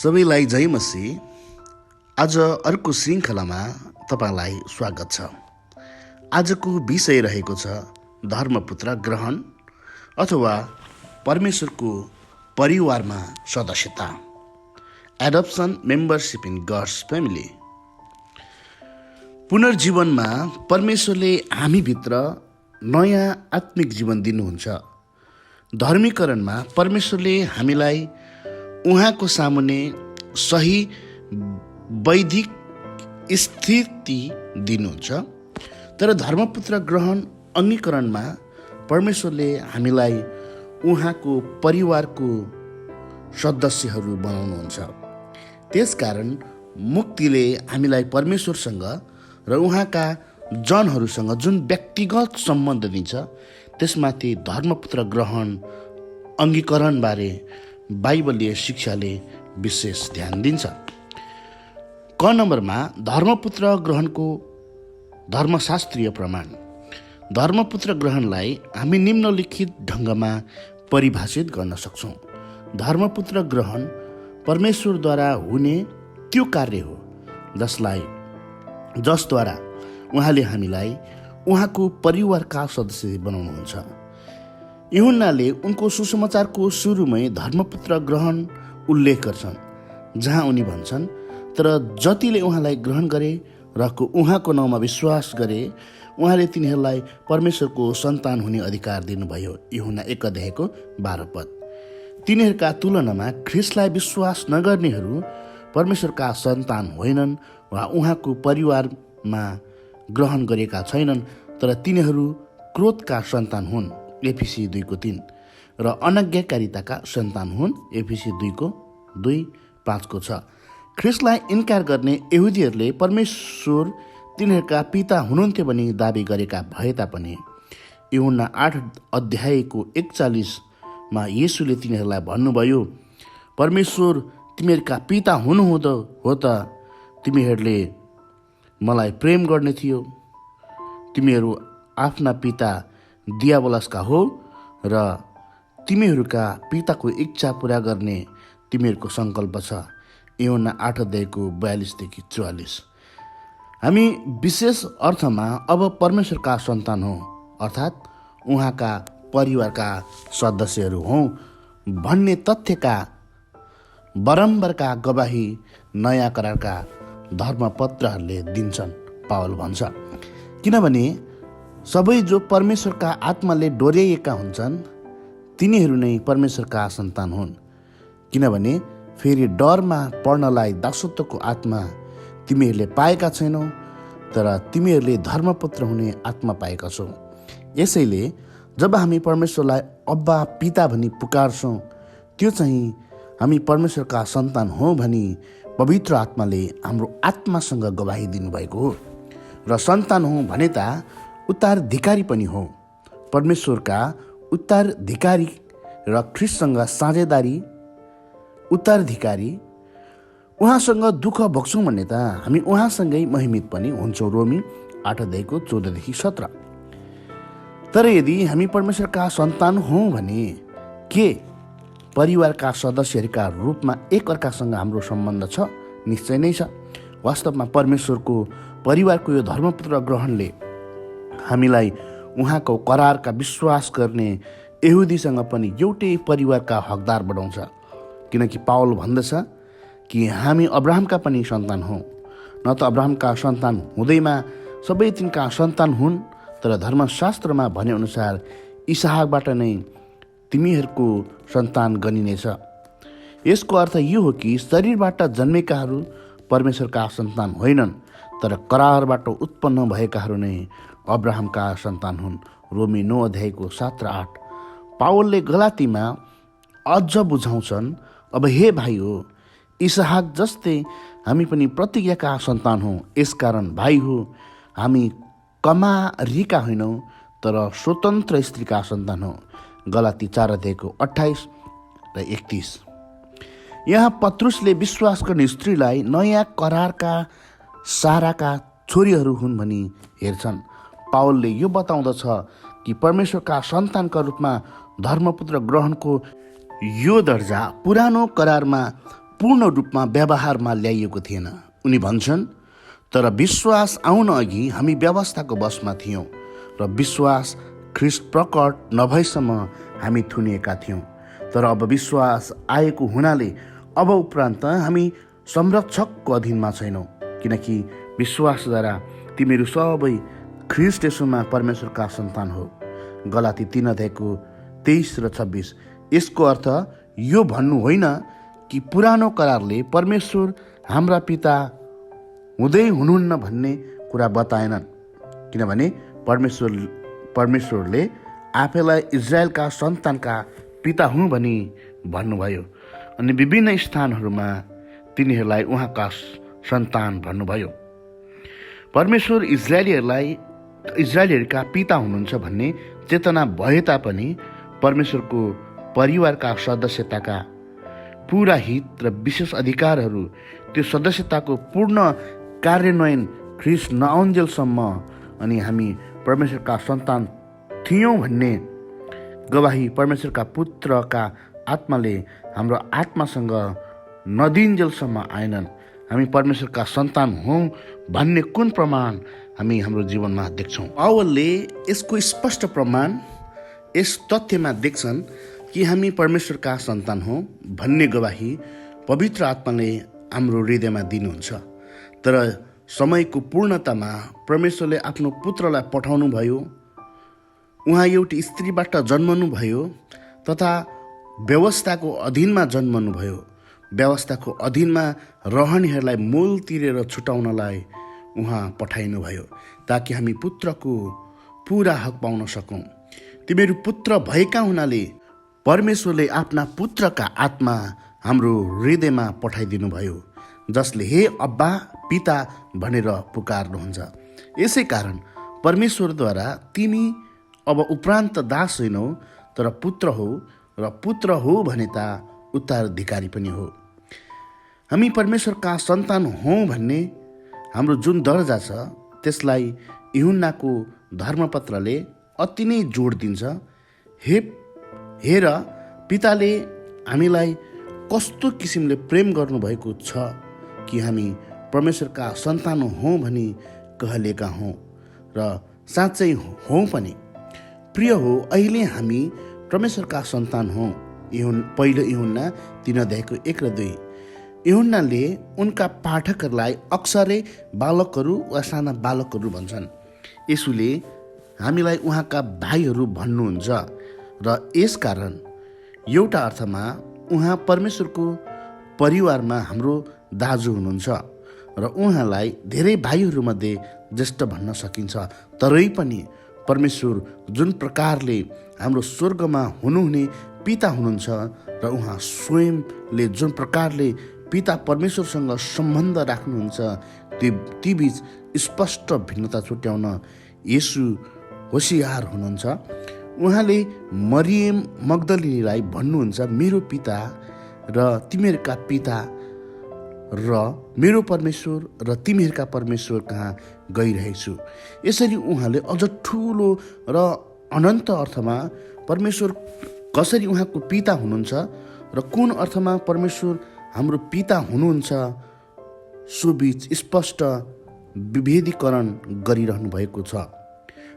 सबैलाई जय मसीह। आज अर्को श्रृङ्खलामा तपाईँलाई स्वागत छ। आजको विषय रहेको छ धर्मपुत्र ग्रहण अथवा परमेश्वरको परिवारमा सदस्यता, adoption membership in God's family. पुनर्जीवनमा परमेश्वरले हामीभित्र नयाँ आत्मिक जीवन दिनुहुन्छ। धर्मीकरणमा परमेश्वरले हामीलाई उहाँको सामुने सही वैधिक स्थिति दिनुहुन्छ। तर धर्मपुत्र ग्रहण अङ्गीकरणमा परमेश्वरले हामीलाई उहाँको परिवारको सदस्यहरू बनाउनुहुन्छ। त्यसकारण मुक्तिले हामीलाई परमेश्वरसँग र उहाँका जनहरूसँग जुन व्यक्तिगत सम्बन्ध दिन्छ, त्यसमाथि धर्मपुत्र ग्रहण अङ्गीकरणबारे बाइबलीय शिक्षाले विशेष ध्यान दिन्छ। क नम्बरमा धर्मपुत्र ग्रहणको धर्मशास्त्रीय प्रमाण। धर्मपुत्र ग्रहणलाई हामी निम्नलिखित ढङ्गमा परिभाषित गर्न सक्छौँ। धर्मपुत्र ग्रहण परमेश्वरद्वारा हुने त्यो कार्य हो जसद्वारा उहाँले हामीलाई उहाँको परिवारका सदस्य बनाउनुहुन्छ। यूहन्नाले उनको सुसमाचारको सुरुमै धर्मपुत्र ग्रहण उल्लेख गर्छन्, जहाँ उनी भन्छन्, तर जतिले उहाँलाई ग्रहण गरे र उहाँको नाउँमा विश्वास गरे उहाँले तिनीहरूलाई परमेश्वरको सन्तान हुने अधिकार दिनुभयो। यूहन्ना 1:12। तिनीहरूका तुलनामा ख्रिस्टलाई विश्वास नगर्नेहरू परमेश्वरका सन्तान होइनन् वा उहाँको परिवारमा ग्रहण गरेका छैनन्, तर तिनीहरू क्रोधका सन्तान हुन्। एफिसी 2:3 र अनाज्ञाकारिताका सन्तान हुन्। एफिसी 2:2-5 ख्रिस्टलाई इन्कार गर्ने यहुदीहरूले परमेश्वर तिनीहरूका पिता हुनुहुन्थ्यो भनी दाबी गरेका भए तापनि यूहन्ना 8:41 येशूले तिनीहरूलाई भन्नुभयो, परमेश्वर तिमीहरूका पिता हुनुहुँदो हो त तिमीहरूले मलाई प्रेम गर्ने थियो। तिमीहरू आफ्ना पिता दियावलसका हो र तिमीहरूका पिताको इच्छा पुरा गर्ने तिमीहरूको सङ्कल्प छ। यूहन्ना 8:42-44। हामी विशेष अर्थमा अब परमेश्वरका सन्तान हौँ, अर्थात् उहाँका परिवारका सदस्यहरू हौँ भन्ने तथ्यका बारम्बारका गवाही नयाँ करारका धर्मपत्रहरूले दिन्छन्, पावल भन्छ। किनभने सबै जो परमेश्वरका आत्माले डोर्याइएका हुन्छन् तिनीहरू नै परमेश्वरका सन्तान हुन्। किनभने फेरि डरमा पढ्नलाई दासत्वको आत्मा तिमीहरूले पाएका छैनौ, तर तिमीहरूले धर्मपुत्र हुने आत्मा पाएका छौ। यसैले जब हामी परमेश्वरलाई अब्बा पिता भनी पुकार्छौँ, त्यो चाहिँ हामी परमेश्वरका सन्तान हौँ भनी पवित्र आत्माले हाम्रो आत्मासँग गवाही दिनुभएको हो। र सन्तान हौँ भने त उत्तराधिकारी पनि हो। परमेश्वरका उत्तराधिकारी र ख्रिस्टसँग साझेदारी उत्तराधिकारी। उहाँसँग दुःख भोग्छौँ भने त हामी उहाँसँगै महिमित पनि हुन्छौँ। रोमी 8:14-17। तर यदि हामी परमेश्वरका सन्तान हौँ भने के परिवारका सदस्यहरूका रूपमा एकअर्कासँग हाम्रो सम्बन्ध छ? निश्चय नै छ। वास्तवमा परमेश्वरको परिवारको यो धर्मपुत्र ग्रहणले हामीलाई उहाँको करारका विश्वास गर्ने यहुदीसँग पनि एउटै परिवारका हकदार बनाउँछ। किनकि पावल भन्दछ कि हामी अब्राहमका पनि सन्तान हौँ। न त अब्राहमका सन्तान हुँदैमा सबै तिनका सन्तान हुन्, तर धर्मशास्त्रमा भनेअनुसार इसहाकबाट नै तिमीहरूको सन्तान गनिनेछ। यसको अर्थ यो हो कि शरीरबाट जन्मेकाहरू परमेश्वरका सन्तान होइनन्, तर करारबाट उत्पन्न भएकाहरू नै अब्राहमका सन्तान हुन्। रोमी 9:7-8। पावलले गलातीमा अझ बुझाउँछन्, अब हे भाइ हो, इसहाक जस्तै हामी पनि प्रतिज्ञाका सन्तान हौँ। यसकारण भाइ हो, हामी कमारीका होइनौँ, तर स्वतन्त्र स्त्रीका सन्तान हौँ। गलाती 4:28-31। यहाँ पत्रुसले विश्वास गर्ने स्त्रीलाई नयाँ करारका साराका छोरीहरू हुन् भनी हेर्छन्। पावलले यो बताउँदछ कि परमेश्वरका सन्तानका रूपमा धर्मपुत्र ग्रहणको यो दर्जा पुरानो करारमा पूर्ण रूपमा व्यवहारमा ल्याइएको थिएन। उनी भन्छन्, तर विश्वास आउन अघि हामी व्यवस्थाको वशमा थियौँ र विश्वास ख्रीष्ट प्रकट नभएसम्म हामी थुनिएका थियौँ। तर अब विश्वास आएको हुनाले अब उपरान्त हामी संरक्षकको अधीनमा छैनौँ, किनकि विश्वासद्वारा तिमीहरू सबै ख्रीष्ट येशूमा परमेश्वरका सन्तान हो। गलाती 3:23 र 26। यसको अर्थ यो भन्नु होइन कि पुरानो करारले परमेश्वर हाम्रा पिता हुँदै हुनुहुन्न भन्ने कुरा बताएनन्, किनभने परमेश्वरले आफैलाई इजरायलका सन्तानका पिता हुँ भनी भन्नुभयो अनि विभिन्न स्थानहरूमा तिनीहरूलाई उहाँका सन्तान भन्नुभयो। परमेश्वर इजरायलीहरूका पिता हुनुहुन्छ भन्ने चेतना भए तापनि परमेश्वरको परिवारका सदस्यताका पूरा हित र विशेष अधिकारहरू, त्यो सदस्यताको पूर्ण कार्यान्वयन ख्रीष्ट नआउन्जेलसम्म अनि हामी परमेश्वरका सन्तान थियौँ भन्ने गवाही परमेश्वरका पुत्रका आत्माले हाम्रो आत्मासँग नदिन्जेलसम्म आएनन्। हामी परमेश्वरका सन्तान हौँ भन्ने कुन प्रमाण हामी हाम्रो जीवनमा देख्छौँ? पावलले यसको स्पष्ट प्रमाण यस तथ्यमा देख्छन् कि हामी परमेश्वरका सन्तान हौँ भन्ने गवाही पवित्र आत्माले हाम्रो हृदयमा दिनुहुन्छ। तर समयको पूर्णतामा परमेश्वरले आफ्नो पुत्रलाई पठाउनु भयो। उहाँ एउटी स्त्रीबाट जन्मनु भयो तथा व्यवस्थाको अधीनमा जन्मनु भयो। व्यवस्थाको अधीनमा रहनेहरूलाई मोल तिरेर छुटाउनलाई उहाँ पठाइनुभयो ताकि हामी पुत्रको पुरा हक पाउन सकौँ। तिमीहरू पुत्र भएका हुनाले परमेश्वरले आफ्ना पुत्रका आत्मा हाम्रो हृदयमा पठाइदिनु भयो, जसले हे अब्बा पिता भनेर पुकार्नुहुन्छ। यसै कारण परमेश्वरद्वारा तिमी अब उपरान्त दास होइनौ तर पुत्र हो, र पुत्र हो भने त उत्तराधिकारी पनि हो। हामी परमेश्वरका सन्तान हौँ भन्ने हाम्रो जुन दर्जा छ त्यसलाई यूहन्नाको धर्मपत्रले अति नै जोड दिन्छ। हेर पिताले हामीलाई कस्तो किसिमले प्रेम गर्नुभएको छ कि हामी परमेश्वरका सन्तान हौँ भनी कहलेका हौँ र साँच्चै हौँ पनि। प्रिय हो, अहिले हामी परमेश्वरका सन्तान हौँ। पहिलो यूहन्ना 3:1 र 2। यूहन्नाले उनका पाठकहरूलाई अक्सरै बालकहरू वा साना बालकहरू भन्छन्। यसुले हामीलाई उहाँका भाइहरू भन्नुहुन्छ र यसकारण एउटा अर्थमा उहाँ परमेश्वरको परिवारमा हाम्रो दाजु हुनुहुन्छ र उहाँलाई धेरै भाइहरूमध्ये ज्येष्ठ भन्न सकिन्छ। तरै पनि परमेश्वर जुन प्रकारले हाम्रो स्वर्गमा हुनुहुने पिता हुनुहुन्छ र उहाँ स्वयंले जुन प्रकारले पिता परमेश्वरसँग सम्बन्ध राख्नुहुन्छ ती बीच स्पष्ट भिन्नता छुट्याउन येशू होसियार हुनुहुन्छ। उहाँले मरियम मग्दलिनीलाई भन्नुहुन्छ, मेरो पिता र तिमीहरूका पिता र मेरो परमेश्वर र तिमीहरूका परमेश्वर कहाँ गइरहेछु। यसरी उहाँले अझ ठुलो र अनन्त अर्थमा परमेश्वर कसरी उहाँको पिता हुनुहुन्छ र कुन अर्थमा परमेश्वर हाम्रो पिता हुनुहुन्छ सो बीच स्पष्ट विभेदीकरण गरिरहनु भएको छ।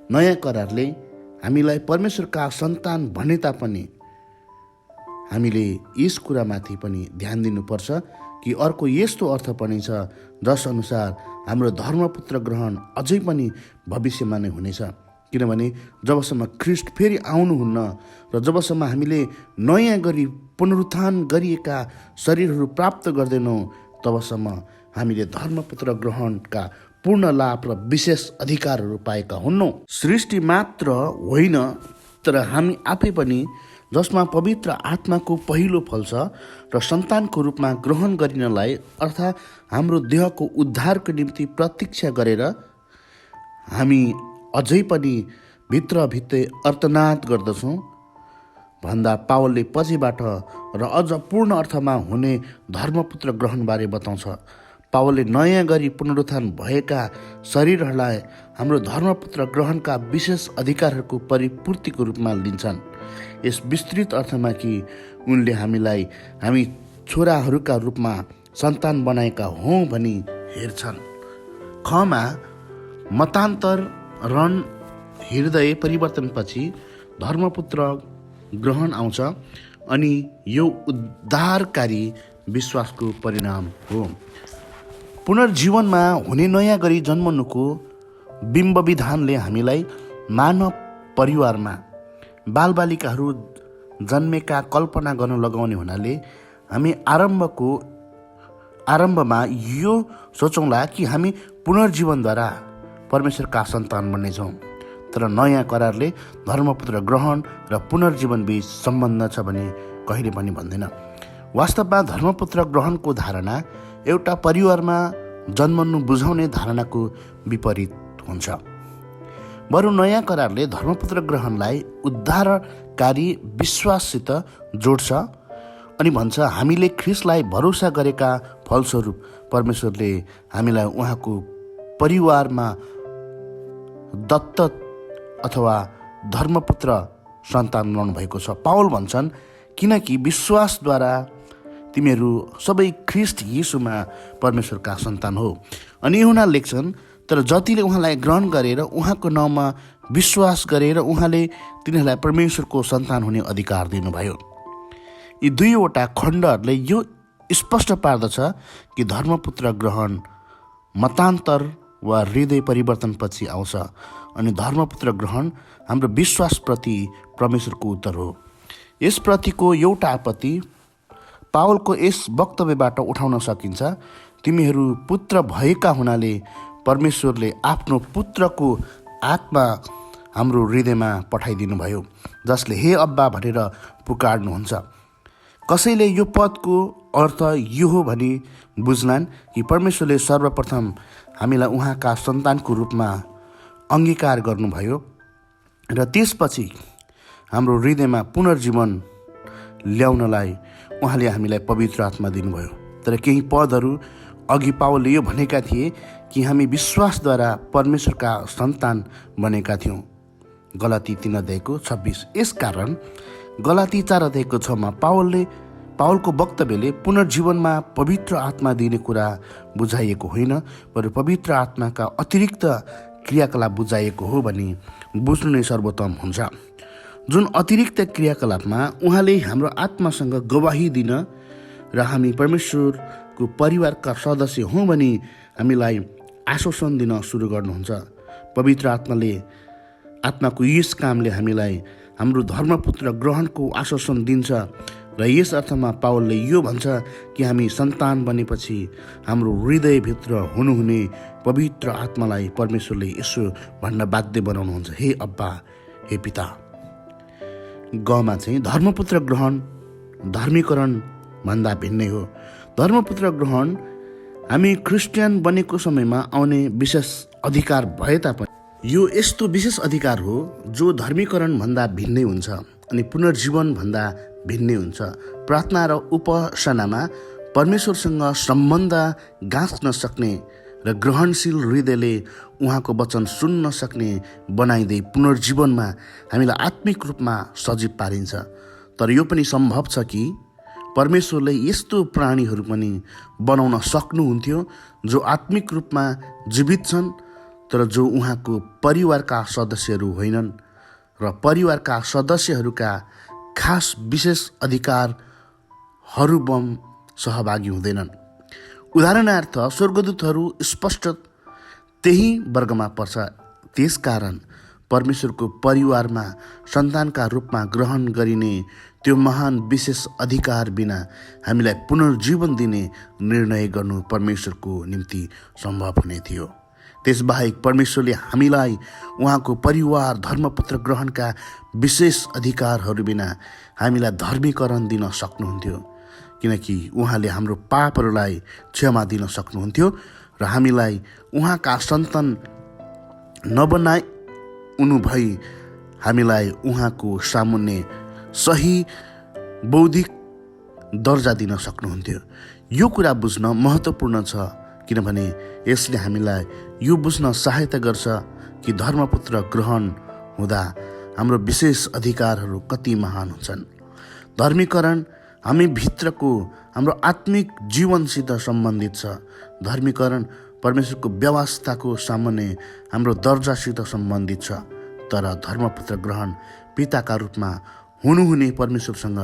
नयाँ करारले हामीलाई परमेश्वरका सन्तान भने तापनि हामीले यस कुरामाथि पनि ध्यान दिनुपर्छ कि अर्को यस्तो अर्थ पनि छ जस अनुसार हाम्रो धर्मपुत्र ग्रहण अझै पनि भविष्यमा नै हुनेछ। किनभने जबसम्म ख्रीष्ट फेरि आउनुहुन्न र जबसम्म हामीले नयाँ गरी पुनरुत्थान गरिएका शरीरहरू प्राप्त गर्दैनौँ तबसम्म हामीले धर्मपुत्र ग्रहणका पूर्ण लाभ र विशेष अधिकारहरू पाएका हुन्नौँ। सृष्टि मात्र होइन तर हामी आफै पनि, जसमा पवित्र आत्माको पहिलो फल छ र सन्तानको रूपमा ग्रहण गरिनलाई अर्थात् हाम्रो देहको उद्धारको निम्ति प्रतीक्षा गरेर हामी अझै पनि भित्रभित्रै अर्थनाद गर्दछौँ भन्दा पावलले पछिबाट र अझ पूर्ण अर्थमा हुने धर्मपुत्र ग्रहणबारे बताउँछ। पावलले नयाँ गरी पुनरुत्थान भएका शरीरहरूलाई हाम्रो धर्मपुत्र ग्रहणका विशेष अधिकारहरूको परिपूर्तिको रूपमा लिन्छन्। यस विस्तृत अर्थमा कि उनले हामी छोराहरूका रूपमा सन्तान बनाएका हौँ भनी हेर्छन्। खमा मतान्तरण हृदय परिवर्तनपछि धर्मपुत्र ग्रहण आउँछ अनि यो उद्धारकारी विश्वासको परिणाम हो। पुनर्जीवनमा हुने नयाँ गरी जन्मनुको बिम्ब विधानले हामीलाई मानव परिवारमा बालबालिकाहरू जन्मेका कल्पना गर्न लगाउने हुनाले हामी आरम्भमा यो सोचौँला कि हामी पुनर्जीवनद्वारा परमेश्वरका सन्तान बन्नेछौँ। तर नयाँ करारले धर्मपुत्र ग्रहण र पुनर्जीवन बीच सम्बन्ध छ भने कहिले पनि भन्दैन। वास्तवमा धर्मपुत्र ग्रहणको धारणा एउटा परिवारमा जन्मनु बुझाउने धारणाको विपरीत हुन्छ। बरु नयाँ करारले धर्मपुत्र ग्रहणलाई उद्धारकारी विश्वाससित जोड्छ अनि भन्छ हामीले ख्रिस्टलाई भरोसा गरेका फलस्वरूप परमेश्वरले हामीलाई उहाँको परिवारमा दत्तक अथवा धर्मपुत्र सन्तान बनाउनु भएको छ। पावल भन्छन् किनकि विश्वासद्वारा तिमीहरू सबै ख्रिस्ट यीशुमा परमेश्वरका सन्तान हो। अनि यूहन्ना लेख्छन् तर जतिले उहाँलाई ग्रहण गरेर उहाँको नाउँमा विश्वास गरेर उहाँले तिनीहरूलाई परमेश्वरको सन्तान हुने अधिकार दिनुभयो। यी दुईवटा खण्डहरूले यो स्पष्ट पार्दछ कि धर्मपुत्र ग्रहण मतान्तर वा हृदय परिवर्तनपछि आउँछ अनि धर्मपुत्र ग्रहण हाम्रो विश्वासप्रति परमेश्वरको उत्तर हो। यसप्रतिको एउटा आपत्ति पावलको यस वक्तव्यबाट उठाउन सकिन्छ। तिमीहरू पुत्र भएका हुनाले परमेश्वरले आफ्नो पुत्रको आत्मा हाम्रो हृदयमा पठाइदिनु भयो, जसले हे अब्बा भनेर पुकार्नुहुन्छ। कसैले यो पदको अर्थ यो हो भनी बुझ्लान् कि परमेश्वरले सर्वप्रथम हामीलाई उहाँका सन्तानको रूपमा अङ्गीकार गर्नुभयो र त्यसपछि हाम्रो हृदयमा पुनर्जीवन ल्याउनलाई उहाँले हामीलाई पवित्र आत्मा दिनुभयो। तर केही पदहरू अघि पावलले यो भनेका थिए कि हामी विश्वासद्वारा परमेश्वरका सन्तान बनेका थियौँ। गलाती 3:26। यसकारण गलाती 4:6मा पावलको वक्तव्यले पुनर्जीवनमा पवित्र आत्मा दिने कुरा बुझाइएको होइन, बरु पवित्र आत्माका अतिरिक्त क्रियाकलाप बुझाइएको हो भनी बुझ्नु नै सर्वोत्तम हुन्छ। जुन अतिरिक्त क्रियाकलापमा उहाँले हाम्रो आत्मासँग गवाही दिन र हामी परमेश्वरको परिवारका सदस्य हौँ भनी हामीलाई आश्वासन दिन सुरु गर्नुहुन्छ। पवित्र आत्माको यस कामले हामीलाई हाम्रो धर्मपुत्र ग्रहणको आश्वासन दिन्छ र यस अर्थमा पावलले यो भन्छ कि हामी सन्तान बनेपछि हाम्रो हृदयभित्र हुनुहुने पवित्र आत्मालाई परमेश्वरले यसो भन्न बाध्य बनाउनुहुन्छ, हे अब्बा, हे पिता। गमा चाहिँ धर्मपुत्र ग्रहण धर्मीकरण भन्दा भिन्नै हो। धर्मपुत्र ग्रहण हामी क्रिस्चियन बनेको समयमा आउने विशेष अधिकार भए तापनि यो यस्तो विशेष अधिकार हो जो धर्मीकरण भन्दा भिन्नै हुन्छ अनि पुनर्जीवन भन्दा भिन्नै हुन्छ। प्रार्थना र उपासनामा परमेश्वरसँग सम्बन्ध गाँच्न सक्ने र ग्रहणशील हृदयले उहाँको वचन सुन्न सक्ने बनाइदिए पुनर्जीवनमा हामीलाई आत्मिक रूपमा सजीव पारिन्छ। तर यो पनि सम्भव छ कि परमेश्वरले यस्तो प्राणीहरू पनि बनाउन सक्नुहुन्थ्यो जो आत्मिक रूपमा जीवित छन् तर जो उहाँको परिवारका सदस्यहरू होइनन् र परिवारका सदस्यहरूका खास विशेष अधिकारहरूमा सहभागी हुँदैनन्। उदाहरणार्थ स्वर्गदूतहरू स्पष्ट त्यही वर्गमा पर्छ। त्यसकारण परमेश्वरको परिवारमा सन्तानका रूपमा ग्रहण गरिने त्यो महान विशेष अधिकार बिना हामीलाई पुनर्जीवन दिने निर्णय गर्नु परमेश्वरको निम्ति सम्भव हुने थियो। त्यसबाहेक परमेश्वरले हामीलाई उहाँको परिवार धर्मपुत्र ग्रहणका विशेष अधिकारहरू बिना हामीलाई धर्मीकरण दिन सक्नुहुन्थ्यो, किनकि उहाँले हाम्रो पापहरूलाई क्षमा दिन सक्नुहुन्थ्यो र हामीलाई उहाँका सन्तान नबनाउनु भई हामीलाई उहाँको सामुन्ने सही बौद्धिक दर्जा दिन सक्नुहुन्थ्यो। यो कुरा बुझ्न महत्त्वपूर्ण छ किनभने यसले हामीलाई यो बुझ्न सहायता गर्छ कि धर्मपुत्र ग्रहण हुँदा हाम्रो विशेष अधिकारहरू कति महान हुन्छन्। धर्मीकरण हामी भित्रको हाम्रो आत्मिक जीवनसित सम्बन्धित छ। धर्मीकरण परमेश्वरको व्यवस्थाको सामान्य हाम्रो दर्जासित सम्बन्धित छ। तर धर्मपुत्र ग्रहण पिताका रूपमा हुनुहुने परमेश्वरसँग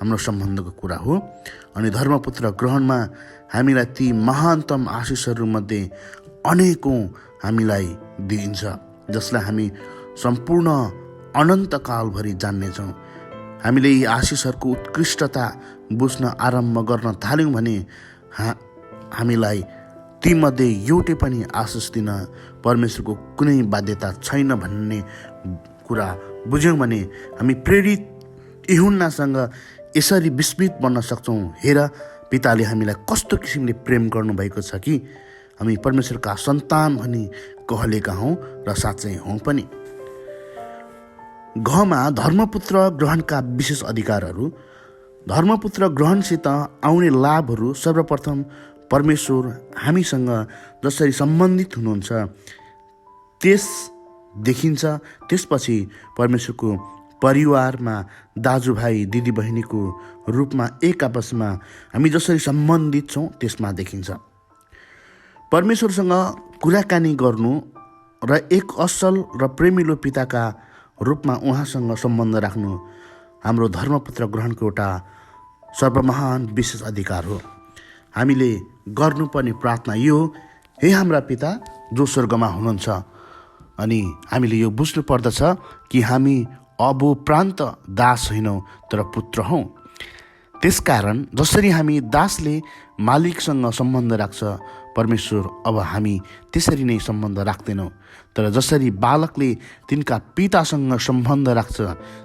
हाम्रो सम्बन्धको कुरा हो। अनि धर्मपुत्र ग्रहणमा हामीलाई ती महानतम आशिषहरूमध्ये अनेकौँ हामीलाई दिइन्छ, जसलाई हामी सम्पूर्ण अनन्तकालभरि जान्नेछौँ। हामीले यी आशिषहरूको उत्कृष्टता बुझ्न आरम्भ गर्न थाल्यौँ भने हामीलाई तीमध्ये एउटै पनि आशिष दिन परमेश्वरको कुनै बाध्यता छैन भन्ने कुरा बुझ्यौँ भने हामी प्रेरित यूहन्नासँग यसरी विस्मित बन्न सक्छौँ, हेर पिताले हामीलाई कस्तो किसिमले प्रेम गर्नुभएको छ कि हामी परमेश्वरका सन्तान भनी कहलेका हौँ र साँच्चै हौँ पनि। घमा धर्मपुत्र ग्रहणका विशेष अधिकारहरू। धर्मपुत्र ग्रहणसित आउने लाभहरू सर्वप्रथम परमेश्वर हामीसँग जसरी सम्बन्धित हुनुहुन्छ त्यस देखिन्छ। त्यसपछि परमेश्वरको परिवारमा दाजुभाइ दिदीबहिनीको रूपमा एक आपसमा हामी जसरी सम्बन्धित छौँ त्यसमा देखिन्छ। परमेश्वरसँग कुराकानी गर्नु र एक असल र प्रेमिलो पिताका रूपमा उहाँसँग सम्बन्ध राख्नु हाम्रो धर्मपुत्र ग्रहणको एउटा सर्वमहान विशेष अधिकार हो। हामीले गर्नुपर्ने प्रार्थना यो हो, हे हाम्रा पिता जो स्वर्गमा हुनुहुन्छ। अनि हामीले यो बुझ्नु पर्दछ कि हामी अब प्रान्त दास होइनौँ तर पुत्र हौँ। त्यसकारण जसरी हामी दासले मालिकसँग सम्बन्ध राख्छ, परमेश्वर अब हामी त्यसरी नै सम्बन्ध राख्दैनौँ। तर जसरी बालकले तिनका पितासँग सम्बन्ध राख्छ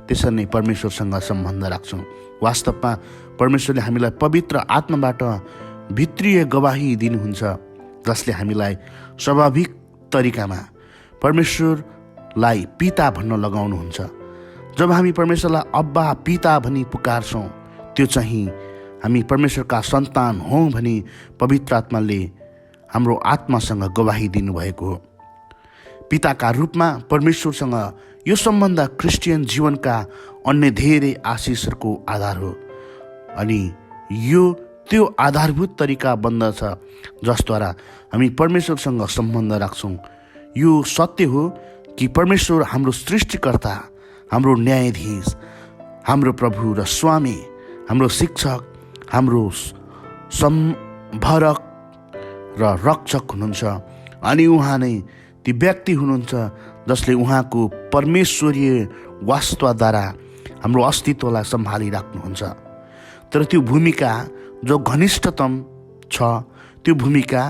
त्यसरी नै परमेश्वरसँग सम्बन्ध राख्छौँ। वास्तवमा परमेश्वरले हामीलाई पवित्र आत्माबाट भित्रीय गवाही दिनुहुन्छ, जसले हामीलाई स्वाभाविक तरिकामा परमेश्वरलाई पिता भन्न लगाउनुहुन्छ। जब हामी परमेश्वरलाई अब्बा पिता भनी पुकार्छौँ, त्यो चाहिँ हामी परमेश्वरका सन्तान हौँ भनी पवित्र आत्माले हाम्रो आत्मासँग गवाही दिनुभएको हो। पिताका रूपमा परमेश्वरसँग यो सम्बन्ध क्रिस्चियन जीवनका अन्य धेरै आशिषहरूको आधार हो। अनि यो त्यो आधारभूत तरिका बन्दछ जसद्वारा हामी परमेश्वरसँग सम्बन्ध राख्छौँ। यो सत्य हो कि परमेश्वर हाम्रो सृष्टिकर्ता, हाम्रो न्यायाधीश, हाम्रो प्रभु र स्वामी, हाम्रो शिक्षक, हाम्रो सम्भरक र रक्षक हुनुहुन्छ। अनि उहाँ नै ती व्यक्ति हुनुहुन्छ जसले उहाँको परमेश्वरीय वास्तवद्वारा हाम्रो अस्तित्वलाई सम्हालिराख्नुहुन्छ। तर त्यो भूमिका जो घनिष्ठतम छ, त्यो भूमिका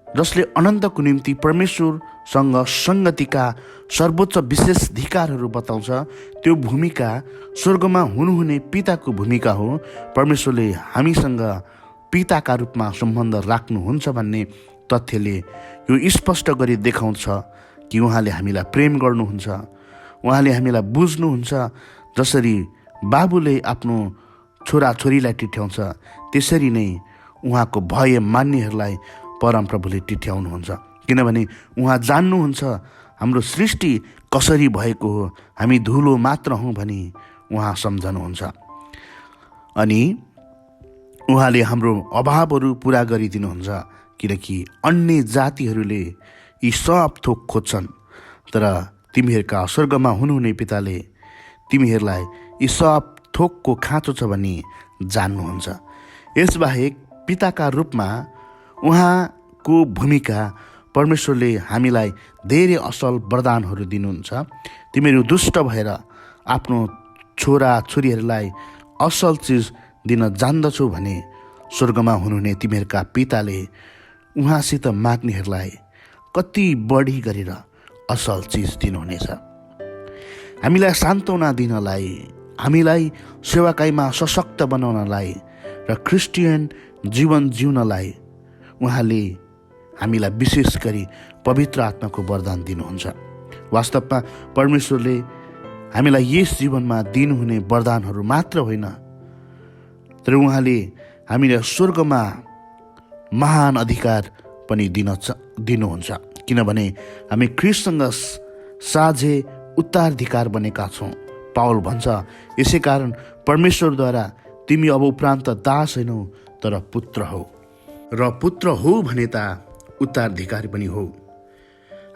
जसले अनन्तको निम्ति परमेश्वरसँग सङ्गतिका सर्वोच्च विशेषाधिकारहरू बताउँछ, त्यो भूमिका स्वर्गमा हुनुहुने पिताको भूमिका हो। परमेश्वरले हामीसँग पिताका रूपमा सम्बन्ध राख्नुहुन्छ भन्ने तथ्यले यो स्पष्ट गरी देखाउँछ कि उहाँले हामीलाई प्रेम गर्नुहुन्छ, उहाँले हामीलाई बुझ्नुहुन्छ। जसरी बाबुले आफ्नो छोराछोरीलाई टिठ्याउँछ, त्यसरी नै उहाँको भय मान्नेहरूलाई परमप्रभुले टिठ्याउनुहुन्छ। किनभने उहाँ जान्नुहुन्छ हाम्रो सृष्टि कसरी भएको हो, हामी धुलो मात्र हौँ भनी उहाँ सम्झनुहुन्छ। अनि उहाँले हाम्रो अभावहरू पुरा गरिदिनुहुन्छ, किनकि अन्य जातिहरूले यी सब थोक खोज्छन्, तर तिमीहरूका स्वर्गमा हुनुहुने पिताले तिमीहरूलाई यी सब थोकको खाँचो छ भनी जान्नुहुन्छ। यसबाहेक पिताका रूपमा उहाँको भूमिका परमेश्वरले हामीलाई धेरै असल वरदानहरू दिनुहुन्छ। तिमीहरू दुष्ट भएर आफ्नो छोरा छोरीहरूलाई असल चिज दिन जान्दछौ भने स्वर्गमा हुनुहुने तिमीहरूका पिताले उहाँसित माग्नेहरूलाई कति बढी गरेर असल चिज दिनुहुनेछ। हामीलाई सान्त्वना दिनलाई, हामीलाई सेवाकाईमा सशक्त बनाउनलाई र क्रिस्चियन जीवन जिउनलाई उहाँले हामीलाई विशेष गरी पवित्र आत्माको वरदान दिनुहुन्छ। वास्तवमा परमेश्वरले हामीलाई यस जीवनमा दिनुहुने वरदानहरू मात्र होइन, तर उहाँले हामीलाई स्वर्गमा महान अधिकार पनि दिनुहुन्छ। किनभने हामी ख्रीष्टसँग साझे उत्तराधिकार बनेका छौँ। पावल भन्छ, यसै कारण परमेश्वरद्वारा तिमी अब उपरान्त दास होइनौ तर पुत्र हौ, र पुत्र हो भने त उत्तराधिकारी पनि हो।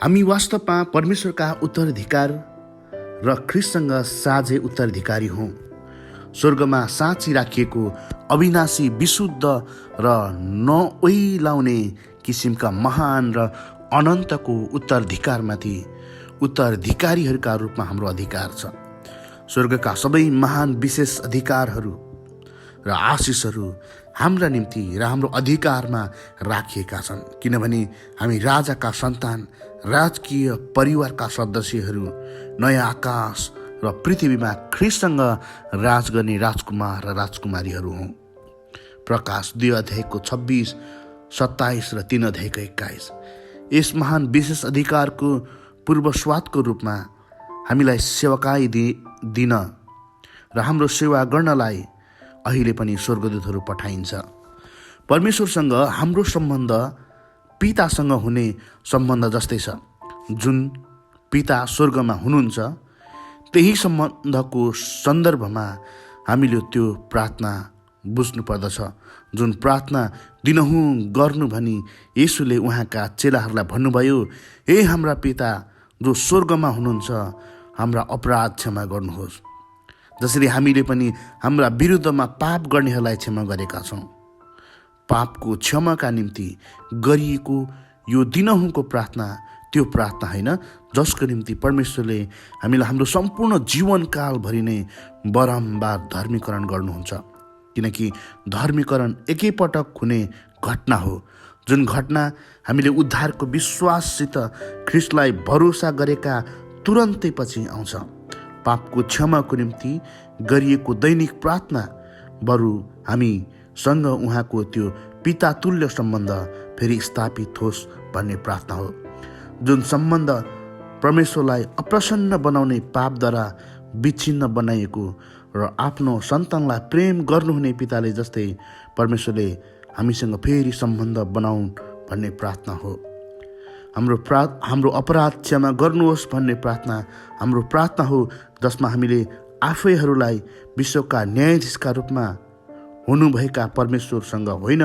हामी वास्तवमा परमेश्वरका उत्तराधिकार र ख्रिस्टसँग साझै उत्तराधिकारी हौँ। स्वर्गमा साँची राखिएको अविनाशी विशुद्ध र नओइलाउने किसिमका महान र अनन्तको उत्तराधिकारमाथि उत्तराधिकारीहरूका रूपमा हाम्रो अधिकार छ। स्वर्गका सबै महान विशेष अधिकारहरू र आशिषहरू हाम्रा निम्ति र हाम्रो अधिकारमा राखिएका छन्, किनभने हामी राजाका सन्तान, राजकीय परिवारका सदस्यहरू, नयाँ आकाश र पृथ्वीमा ख्रिस्टसँग राज गर्ने राजकुमार र राजकुमारीहरू हौँ। प्रकाश 2 अध्यायको 26, 27 र 3 अध्यायको 21। यस महान विशेष अधिकारको पूर्वस्वादको रूपमा हामीलाई सेवकाई दिन र हाम्रो सेवा गर्नलाई अहिले पनि स्वर्गदूतहरू पठाइन्छ। परमेश्वरसँग हाम्रो सम्बन्ध पितासँग हुने सम्बन्ध जस्तै छ। जुन पिता स्वर्गमा हुनुहुन्छ त्यही सम्बन्धको सन्दर्भमा हामीले त्यो प्रार्थना बुझ्नु पर्दछ, जुन प्रार्थना दिनहुँ गर्नु भनी येशूले उहाँका चेलाहरूलाई भन्नुभयो, हे हाम्रा पिता जो स्वर्गमा हुनुहुन्छ, हाम्रा अपराध क्षमा गर्नुहोस्, जसरी हामीले पनि हाम्रा विरुद्धमा पाप गर्नेहरूलाई क्षमा गरेका छौँ। पापको क्षमाका निम्ति गरिएको यो दिनहुँको प्रार्थना त्यो प्रार्थना होइन जसको निम्ति परमेश्वरले हामीलाई हाम्रो सम्पूर्ण जीवनकालभरि नै बारम्बार धर्मीकरण गर्नुहुन्छ। किनकि धर्मीकरण एकैपटक हुने घटना हो, जुन घटना हामीले उद्धारको विश्वाससित ख्रिस्टलाई भरोसा गरेका तुरन्तै पछि आउँछ। पापको क्षमाको निम्ति गरिएको दैनिक प्रार्थना बरु हामीसँग उहाँको त्यो पितातुल्य सम्बन्ध फेरि स्थापित होस् भन्ने प्रार्थना हो, जुन सम्बन्ध परमेश्वरलाई अप्रसन्न बनाउने पापद्वारा विच्छिन्न बनाइएको र आफ्नो सन्तानलाई प्रेम गर्नुहुने पिताले जस्तै परमेश्वरले हामीसँग फेरि सम्बन्ध बनाउन् भन्ने प्रार्थना हो। हाम्रो अपराध क्षमा गर्नुहोस् भन्ने प्रार्थना हाम्रो प्रार्थना हो, जसमा हामीले आफैहरूलाई विश्वका न्यायाधीशका रूपमा हुनुभएका परमेश्वरसँग होइन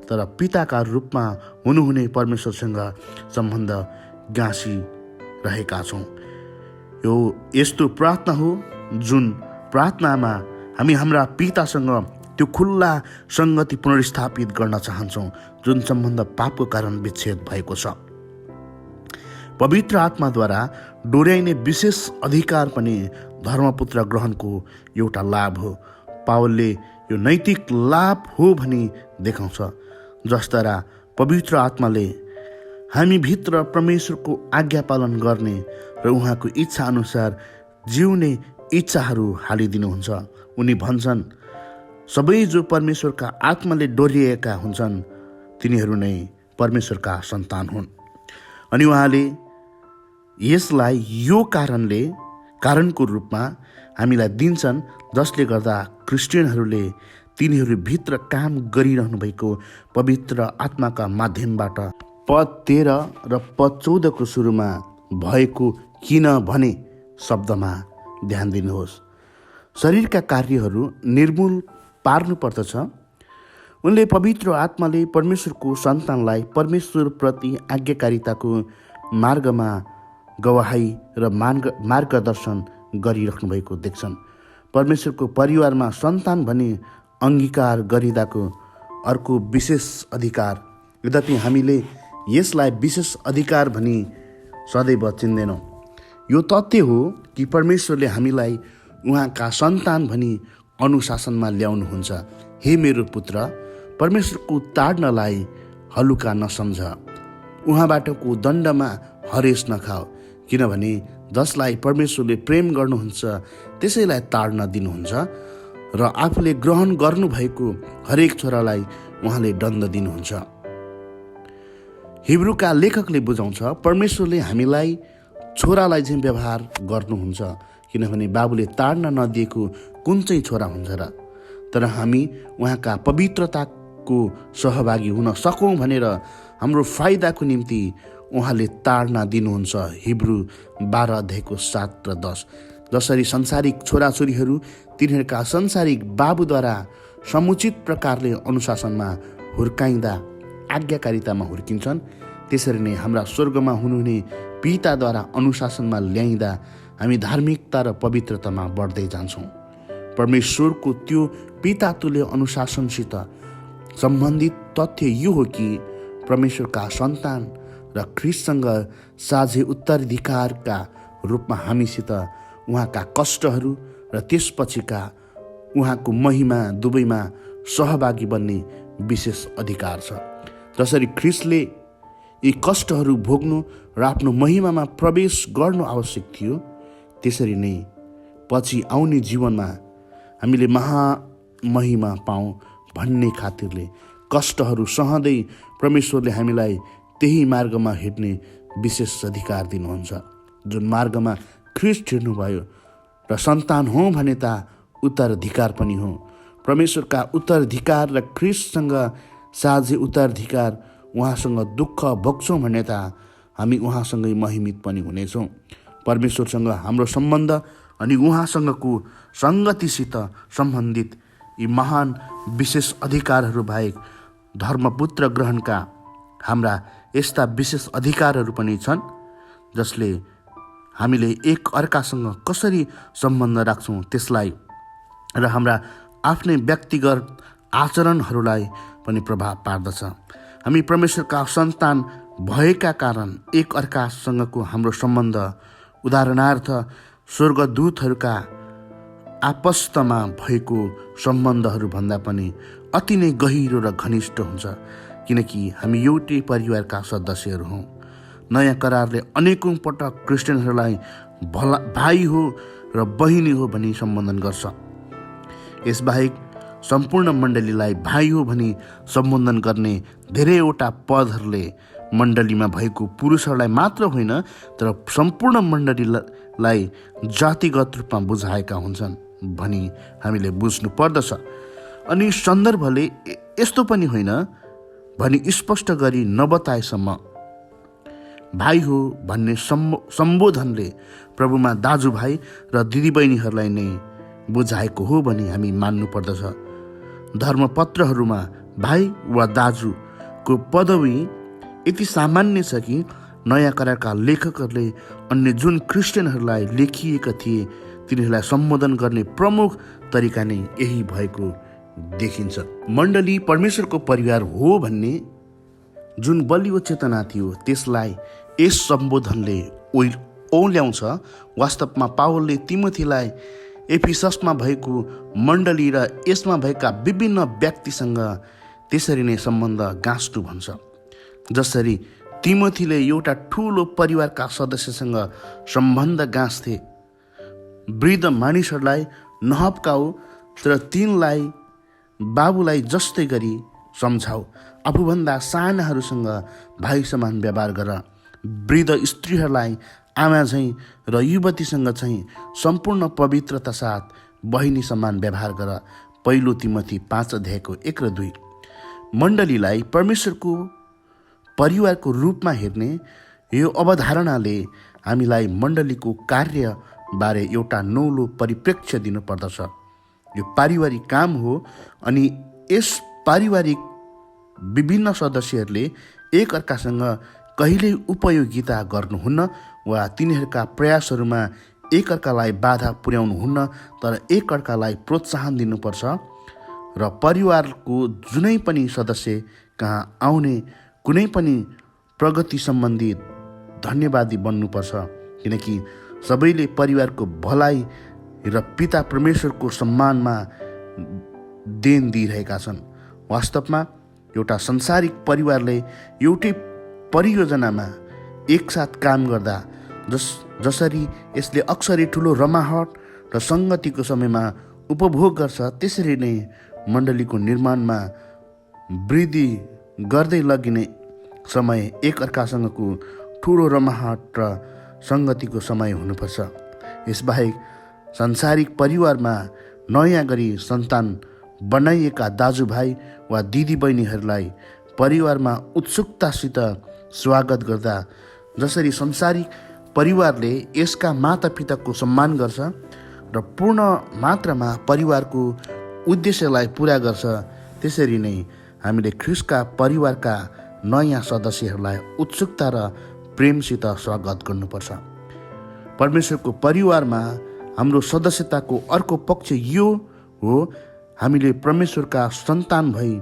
तर पिताका रूपमा हुनुहुने परमेश्वरसँग सम्बन्ध गाँसिरहेका छौँ। यो यस्तो प्रार्थना हो जुन प्रार्थनामा हामी हाम्रा पितासँग त्यो खुल्ला सङ्गति पुनर्स्थापित गर्न चाहन्छौँ, जुन सम्बन्ध पापको कारण विच्छेद भएको छ। पवित्र आत्माद्वारा डोर्याइने विशेष अधिकार पनि धर्मपुत्र ग्रहणको एउटा लाभ हो। पावलले यो नैतिक लाभ हो भनी देखाउँछ, जसद्वारा पवित्र आत्माले हामीभित्र परमेश्वरको आज्ञा पालन गर्ने र उहाँको इच्छा अनुसार जिउने इच्छाहरू हालिदिनुहुन्छ। उनी भन्छन्, सबै जो परमेश्वरका आत्माले डोर्याएका हुन्छन् तिनीहरू नै परमेश्वरका सन्तान हुन्। अनि उहाँले यसलाई यो कारणको रूपमा हामीलाई दिन्छन्, जसले गर्दा क्रिस्चियनहरूले तिनीहरूभित्र काम गरिरहनु भएको पवित्र आत्माका माध्यमबाट पद 13 र पद 14 को सुरुमा भएको किनभने शब्दमा ध्यान दिनुहोस्। शरीरका कार्यहरू निर्मूल पार्नु पर्दछ। उनले पवित्र आत्माले परमेश्वरको सन्तानलाई परमेश्वरप्रति आज्ञाकारिताको मार्गमा गवाही र मार्गदर्शन गरिराख्नु भएको देख्छन्। परमेश्वरको परिवारमा सन्तान भनी अङ्गीकार गरिदाको अर्को विशेष अधिकार, यद्यपि हामीले यसलाई विशेष अधिकार भनी सदैव चिन्दैनौँ। यो तथ्य हो कि परमेश्वरले हामीलाई उहाँका सन्तान भनी अनुशासनमा ल्याउनुहुन्छ। हे मेरो पुत्र, परमेश्वरको ताड्नलाई हलुका नसम्झ, उहाँबाटको दण्डमा हरेस नखाओ, किनभने जसलाई परमेश्वरले प्रेम गर्नुहुन्छ त्यसैलाई ताड्न दिनुहुन्छ र आफूले ग्रहण गर्नुभएको हरेक छोरालाई उहाँले दण्ड दिनुहुन्छ। हिब्रूका लेखकले बुझाउँछ, परमेश्वरले हामीलाई छोरालाई चाहिँ व्यवहार गर्नुहुन्छ, किनभने बाबुले ताड्न नदिएको कुन चाहिँ छोरा हुन्छ र। तर हामी उहाँका पवित्रताको सहभागी हुन सकौँ भनेर हाम्रो फाइदाको निम्ति उहाँले ताड्न दिनुहुन्छ। हिब्रू 12 अध्यायको 7 र 10। जसरी संसारिक छोराछोरीहरू तिनीहरूका संसारिक बाबुद्वारा समुचित प्रकारले अनुशासनमा हुर्काइँदा आज्ञाकारितामा हुर्किन्छन्, त्यसरी नै हाम्रा स्वर्गमा हुनुहुने पिताद्वारा अनुशासनमा ल्याइँदा हामी धार्मिकता र पवित्रतामा बढ्दै जान्छौँ। परमेश्वरको त्यो पितातुल्य अनुशासनसित सम्बन्धित तथ्य यो हो कि परमेश्वरका सन्तान र ख्रीष्टसँग साझे उत्तराधिकारका रूपमा हामीसित उहाँका कष्टहरू र त्यसपछिका उहाँको महिमा दुवैमा सहभागी बन्ने विशेष अधिकार छ। जसरी ख्रीष्टले यी कष्टहरू भोग्नु र आफ्नो महिमामा प्रवेश गर्नु आवश्यक थियो, त्यसरी नै पछि आउने जीवनमा हामीले महामहिमा पाऊँ भन्ने खातिरले कष्टहरू सहँदै परमेश्वरले हामीलाई त्यही मार्गमा हिँड्ने विशेष अधिकार दिनुहुन्छ। जुन मार्गमा ख्रीष्ट हिँड्नुभयो र सन्तान हो भने त उत्तराधिकार पनि हो। परमेश्वरका उत्तराधिकार र ख्रीष्टसँग साझे उत्तराधिकार, उहाँसँग दुःख भोग्छौँ भने त हामी उहाँसँगै महिमित पनि हुनेछौँ। परमेश्वरसँग हाम्रो सम्बन्ध अनि उहाँसँगको सङ्गतिसित सम्बन्धित यी महान विशेष अधिकारहरू बाहेक धर्मपुत्र ग्रहणका हाम्रा यस्ता विशेष अधिकारहरू पनि छन्, जसले हामीले एक अर्कासँग कसरी सम्बन्ध राख्छौँ त्यसलाई र हाम्रा आफ्नै व्यक्तिगत आचरणहरूलाई पनि प्रभाव पार्दछ। हामी परमेश्वरका सन्तान भएका कारण एक अर्कासँगको हाम्रो सम्बन्ध उदाहरणार्थ स्वर्गदूतहरूका आपस्तमा भएको सम्बन्धहरू भन्दा पनि अति नै गहिरो र घनिष्ठ हुन्छ, किनकि हामी एउटै परिवारका सदस्यहरू हौँ। नयाँ करारले अनेकौँ पटक क्रिस्चियनहरूलाई भाइ हो र बहिनी हो भनी सम्बोधन गर्छ। यसबाहेक सम्पूर्ण मण्डलीलाई भाइ हो भनी सम्बोधन गर्ने धेरैवटा पदहरूले मण्डलीमा भएको पुरुषहरूलाई मात्र होइन तर सम्पूर्ण मण्डलीलाई जातिगत रूपमा बुझाएका हुन्छन् भनी हामीले बुझ्नु पर्दछ। अनि सन्दर्भले यस्तो पनि होइन भनी स्पष्ट गरी नबताएसम्म भाइ हो भन्ने सम्बोधनले प्रभुमा दाजुभाइ र दिदीबहिनीहरूलाई नै बुझाएको हो भनी हामी मान्नु पर्दछ। धर्मपत्रहरूमा भाइ वा दाजुको पदवी यति सामान्य छ कि नयाँ करारका लेखकहरूले अन्य जुन क्रिस्चियनहरूलाई लेखिएका थिए तिनीहरूलाई सम्बोधन गर्ने प्रमुख तरिका नै यही भएको देखिन्छ। मण्डली परमेश्वरको परिवार हो भन्ने जुन बलियो चेतना थियो त्यसलाई यस सम्बोधनले ओल्याउँछ। वास्तवमा पावलले तिमोथीलाई एफिससमा भएको मण्डली र यसमा भएका विभिन्न व्यक्तिसँग त्यसरी नै सम्बन्ध गाँच्नु भन्छ। जसरी तिमोथीले एउटा ठुलो परिवारका सदस्यसँग सम्बन्ध गाँच्थे। वृद्ध मानिसहरूलाई नहप्काऊ तर तिनलाई बाबुलाई जस्तै गरी सम्झाऊ। आफूभन्दा सानाहरूसँग भाइ समान व्यवहार गर। वृद्ध स्त्रीहरूलाई आमा झैँ र युवतीसँग चाहिँ सम्पूर्ण पवित्रता साथ बहिनी समान व्यवहार गर। पहिलो तिमोथी 5:1 र 2। मण्डलीलाई परमेश्वरको परिवारको रूपमा हेर्ने यो अवधारणाले हामीलाई मण्डलीको कार्यबारे एउटा नौलो परिप्रेक्ष्य दिनुपर्दछ। यो पारिवारिक काम हो अनि यस पारिवारिक विभिन्न सदस्यहरूले एक अर्कासँग कहिल्यै उपयोगिता गर्नुहुन्न वा तिनीहरूका प्रयासहरूमा एक अर्कालाई बाधा पुर्याउनुहुन्न, तर एक अर्कालाई प्रोत्साहन दिनुपर्छ र परिवारको जुनै पनि सदस्य कहाँ आउने कुनै पनि प्रगति सम्बन्धी धन्यवादी बन्नुपर्छ, किनकि सबैले परिवारको भलाइ र पिता परमेश्वरको सम्मानमा देन दिइरहेका छन्। वास्तवमा एउटा संसारिक परिवारले एउटै परियोजनामा एकसाथ काम गर्दा जसरी यसले अक्सरै ठुलो रमाहट र सङ्गतिको समयमा उपभोग गर्छ, त्यसरी नै मण्डलीको निर्माणमा वृद्धि गर्दै लगिने समय एक अर्कासँगको ठुलो रमाहट र सङ्गतिको समय हुनुपर्छ। यसबाहेक सांसारिक परिवारमा नयाँ गरी सन्तान बनाइएका दाजुभाइ वा दिदीबहिनीहरूलाई परिवारमा उत्सुकतासित स्वागत गर्दा जसरी संसारिक परिवारले यसका मातापिताको सम्मान गर्छ र पूर्ण मात्रामा परिवारको उद्देश्यलाई पुरा गर्छ, त्यसरी नै हामीले ख्रिस्टका परिवारका नयाँ सदस्यहरूलाई उत्सुकता र प्रेमसित स्वागत गर्नुपर्छ। परमेश्वरको परिवारमा हाम्रो सदस्यताको अर्को पक्ष यो हो, हामीले परमेश्वरका सन्तान भई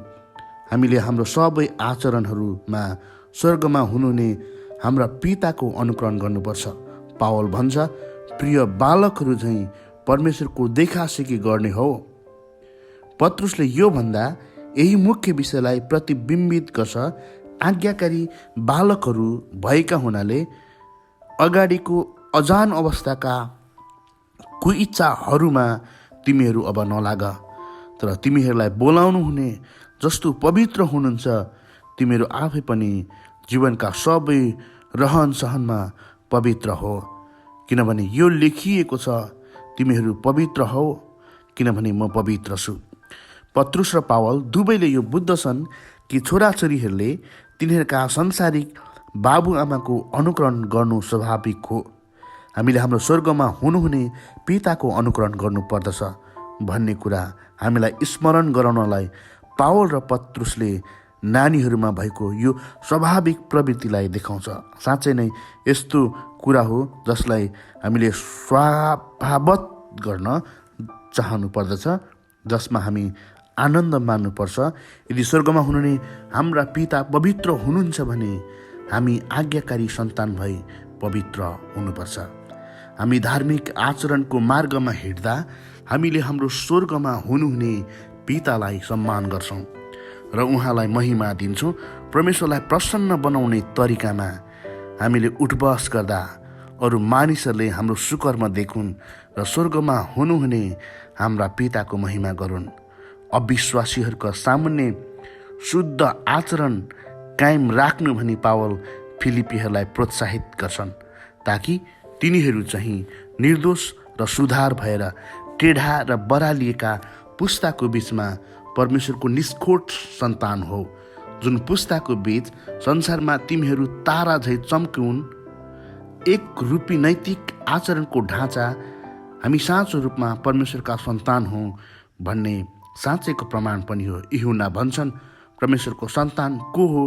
हामीले हाम्रो सबै आचरणहरूमा स्वर्गमा हुनुहुने हाम्रा पिताको अनुकरण गर्नुपर्छ। पावल भन्छ, प्रिय बालकहरू झैँ परमेश्वरको देखासेखी गर्ने हो। पत्रुसले यो भन्दा यही मुख्य विषयलाई प्रतिबिम्बित गर्छ। आज्ञाकारी बालकहरू भएका हुनाले अगाडिको अजान अवस्थाका कुइच्छाहरूमा तिमीहरू अब नलाग, तर तिमीहरूलाई बोलाउनु हुने जस्तो पवित्र हुनुहुन्छ तिमीहरू आफै पनि जीवनका सबै रहन सहनमा पवित्र हो, किनभने यो लेखिएको छ, तिमीहरू पवित्र हो किनभने म पवित्र छु। पत्रुस र पावल दुवैले यो बुझ्दछन् कि छोराछोरीहरूले तिनीहरूका संसारिक बाबुआमाको अनुकरण गर्नु स्वाभाविक हो। हामीले हाम्रो स्वर्गमा हुनुहुने पिताको अनुकरण गर्नुपर्दछ भन्ने कुरा हामीलाई स्मरण गराउनलाई पावल र पत्रुसले नानीहरूमा भएको यो स्वाभाविक प्रवृत्तिलाई देखाउँछ। साँच्चै नै यस्तो कुरा हो जसलाई हामीले स्वभावत गर्न चाहनु पर्दछ, जसमा हामी आनन्द मान्नुपर्छ। यदि स्वर्गमा हुनुहुने हाम्रा पिता पवित्र हुनुहुन्छ भने हामी आज्ञाकारी सन्तान भई पवित्र हुनुपर्छ। हामी धार्मिक आचरणको मार्गमा हिँड्दा हामीले हाम्रो स्वर्गमा हुनुहुने पितालाई सम्मान गर्छौँ र उहाँलाई महिमा दिन्छौँ। परमेश्वरलाई प्रसन्न बनाउने तरिकामा हामीले उठबस गर्दा अरू मानिसहरूले हाम्रो सुकर्म देखुन् र स्वर्गमा हुनुहुने हाम्रा पिताको महिमा गरून्। अविश्वासीहरूका सामुन्ने शुद्ध आचरण कायम राख्नु भनी पावल फिलिपीहरूलाई प्रोत्साहित गर्छन्, ताकि तिनीहरू चाहिँ निर्दोष र सुधार भएर टेढा र बरालिएका पुस्ताको बीचमा परमेश्वरको निष्खोट सन्तान हो, जुन पुस्ताको बीच संसारमा तिमीहरू तारा झै चम्कुन्। एक रूपी नैतिक आचरणको ढाँचा हामी साँचो रूपमा परमेश्वरका सन्तान हौँ भन्ने साँच्चैको प्रमाण पनि हो। यूहन्ना भन्छन्, परमेश्वरको सन्तान को हो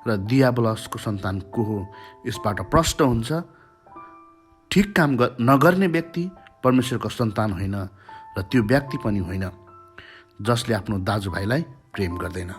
र दियाबलसको सन्तान को हो? यसबाट प्रष्ट हुन्छ, ठिक काम नगर्ने व्यक्ति परमेश्वरको सन्तान होइन र त्यो व्यक्ति पनि होइन जसले आफ्नो दाजुभाइलाई प्रेम गर्दैन।